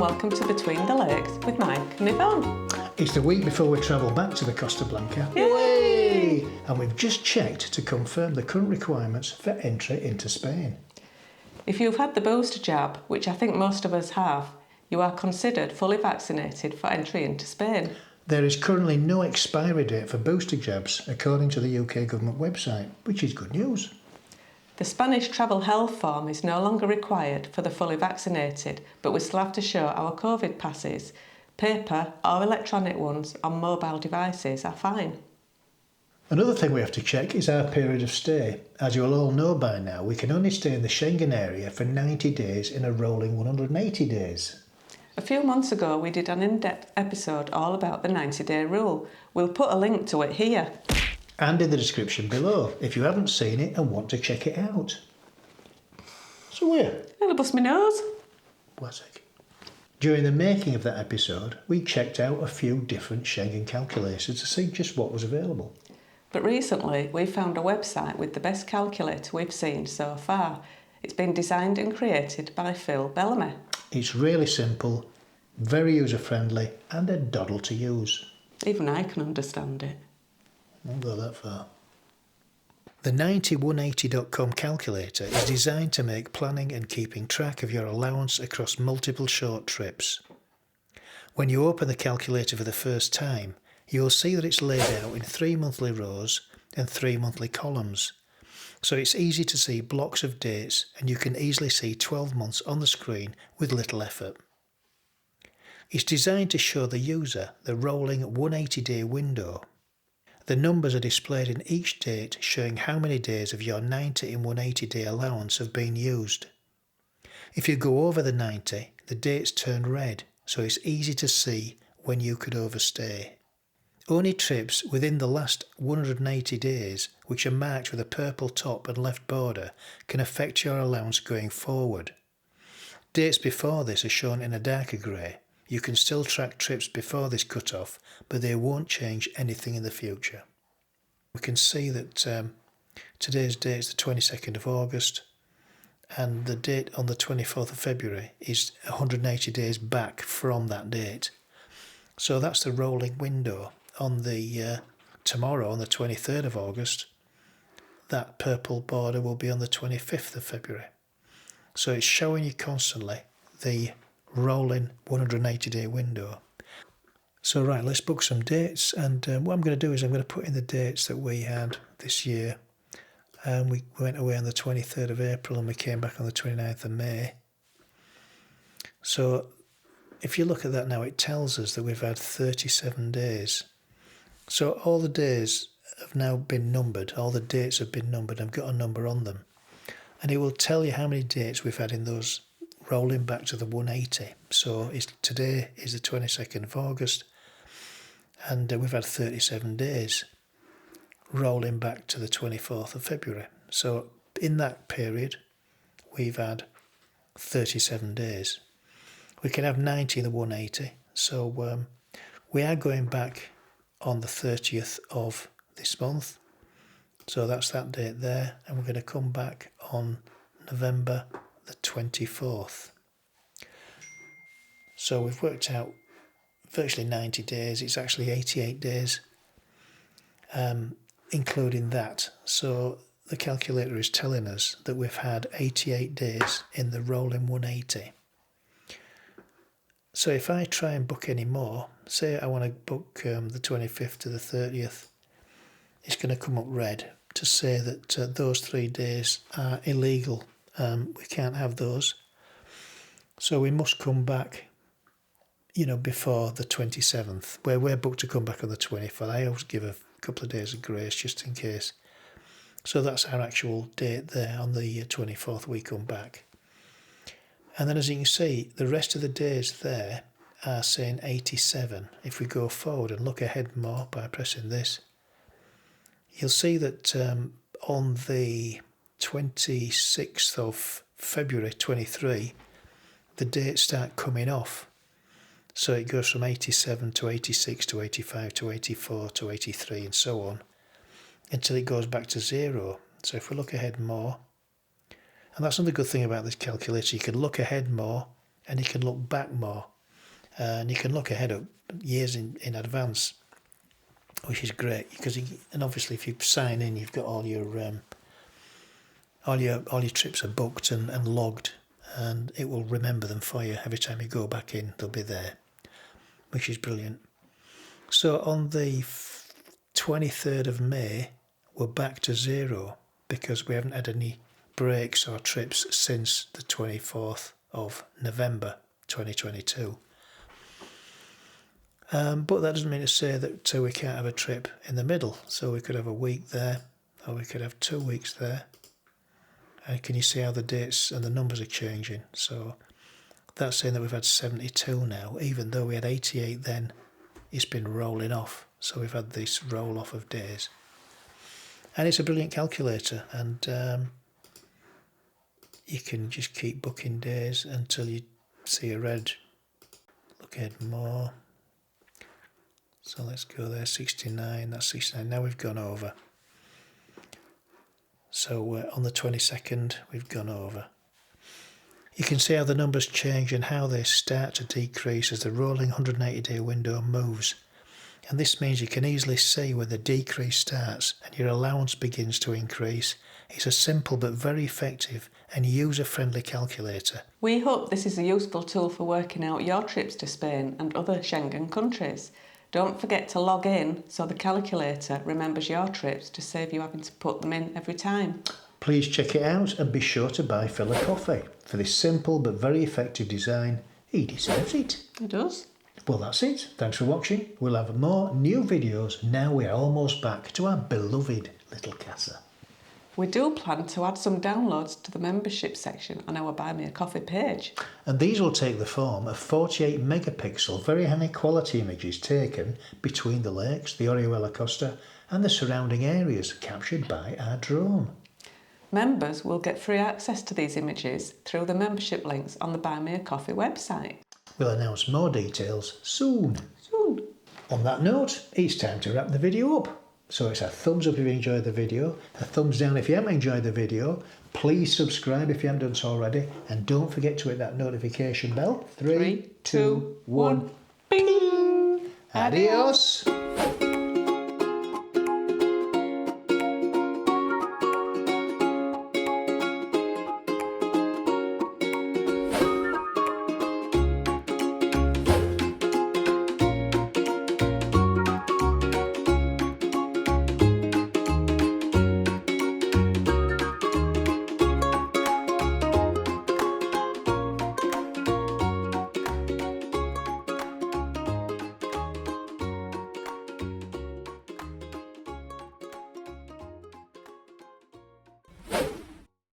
welcome to Between the Lakes with Mike and Yvonne. It's the week before we travel back to the Costa Blanca. Yay! And we've just checked to confirm the current requirements for entry into Spain. If you've had the booster jab, which I think most of us have, you are considered fully vaccinated for entry into Spain. There is currently no expiry date for booster jabs, according to the UK government website, which is good news. The Spanish travel health form is no longer required for the fully vaccinated, but we still have to show our COVID passes. Paper or electronic ones on mobile devices are fine. Another thing we have to check is our period of stay. As you'll all know by now, we can only stay in the Schengen area for 90 days in a rolling 180 days. A few months ago we did an in-depth episode all about the 90-day rule. We'll put a link to it here. And in the description below, if you haven't seen it and want to check it out. So where? It'll bust my nose. Classic. During the making of that episode, we checked out a few different Schengen calculators to see just what was available. But recently we found a website with the best calculator we've seen so far. It's been designed and created by Phil Bellamy. It's really simple, very user-friendly and a doddle to use. Even I can understand it. Won't go that far. The 90180.com calculator is designed to make planning and keeping track of your allowance across multiple short trips. When you open the calculator for the first time, you will see that it's laid out in 3 monthly rows and 3 monthly columns. So it's easy to see blocks of dates and you can easily see 12 months on the screen with little effort. It's designed to show the user the rolling 180-day window. The numbers are displayed in each date showing how many days of your 90 in 180-day allowance have been used. If you go over the 90, the dates turn red, so it's easy to see when you could overstay. Only trips within the last 180 days, which are marked with a purple top and left border, can affect your allowance going forward. Dates before this are shown in a darker grey. You can still track trips before this cut-off, but they won't change anything in the future. We can see that today's date is the 22nd of August, and the date on the 24th of February is 180 days back from that date. So that's the rolling window. On the tomorrow, on the 23rd of August, that purple border will be on the 25th of February. So it's showing you constantly the rolling 180-day window. So right, let's book some dates, and what I'm going to do is I'm going to put in the dates that we had this year. We went away on the 23rd of April and we came back on the 29th of May. So if you look at that now, it tells us that we've had 37 days. So all the days have now been numbered, all the dates have been numbered, I've got a number on them. And it will tell you how many dates we've had in those rolling back to the 180. So today is the 22nd of August, and we've had 37 days rolling back to the 24th of February. So in that period, we've had 37 days. We can have 90 in the 180. So we are going back on the 30th of this month. So that's that date there. And we're going to come back on November the 24th. So we've worked out virtually 90 days. It's actually 88 days, including that. So the calculator is telling us that we've had 88 days in the rolling 180. So if I try and book any more, say I want to book the 25th to the 30th, it's going to come up red to say that those 3 days are illegal. We can't have those. So we must come back, before the 27th, where we're booked to come back on the 24th. I always give a couple of days of grace just in case. So that's our actual date there. On the 24th we come back. And then as you can see, the rest of the days there are saying 87. If we go forward and look ahead more by pressing this, you'll see that on the 26th of February 23, the dates start coming off. So it goes from 87 to 86 to 85 to 84 to 83 and so on, until it goes back to 0. So if we look ahead more, and that's another good thing about this calculator, you can look ahead more and you can look back more. and you can look ahead up years in advance, which is great because and obviously if you sign in, you've got all your trips are booked and logged, and it will remember them for you every time you go back in. They'll be there, which is brilliant. So on the 23rd of May, we're back to 0 because we haven't had any breaks or trips since the 24th of November 2022. But that doesn't mean to say that we can't have a trip in the middle. So we could have a week there, or we could have 2 weeks there. And can you see how the dates and the numbers are changing? So that's saying that we've had 72 now, even though we had 88 then. It's been rolling off. So we've had this roll off of days. And it's a brilliant calculator, and you can just keep booking days until you see a red. Look ahead more. So let's go there, 69, that's 69. Now we've gone over. So on the 22nd, we've gone over. You can see how the numbers change and how they start to decrease as the rolling 180-day window moves. And this means you can easily see where the decrease starts and your allowance begins to increase. It's a simple but very effective and user-friendly calculator. We hope this is a useful tool for working out your trips to Spain and other Schengen countries. Don't forget to log in so the calculator remembers your trips to save you having to put them in every time. Please check it out and be sure to buy Phil a coffee. For this simple but very effective design, he deserves it. He does. Well, that's it. Thanks for watching. We'll have more new videos now we are almost back to our beloved little casa. We do plan to add some downloads to the membership section on our Buy Me a Coffee page. And these will take the form of 48 megapixel, very high quality images taken between the lakes, the Orihuela Costa and the surrounding areas captured by our drone. Members will get free access to these images through the membership links on the Buy Me a Coffee website. We'll announce more details soon. On that note, it's time to wrap the video up. So it's a thumbs up if you enjoyed the video, a thumbs down if you haven't enjoyed the video. Please subscribe if you haven't done so already, and don't forget to hit that notification bell. 3, 2, 1. Bing! Adios!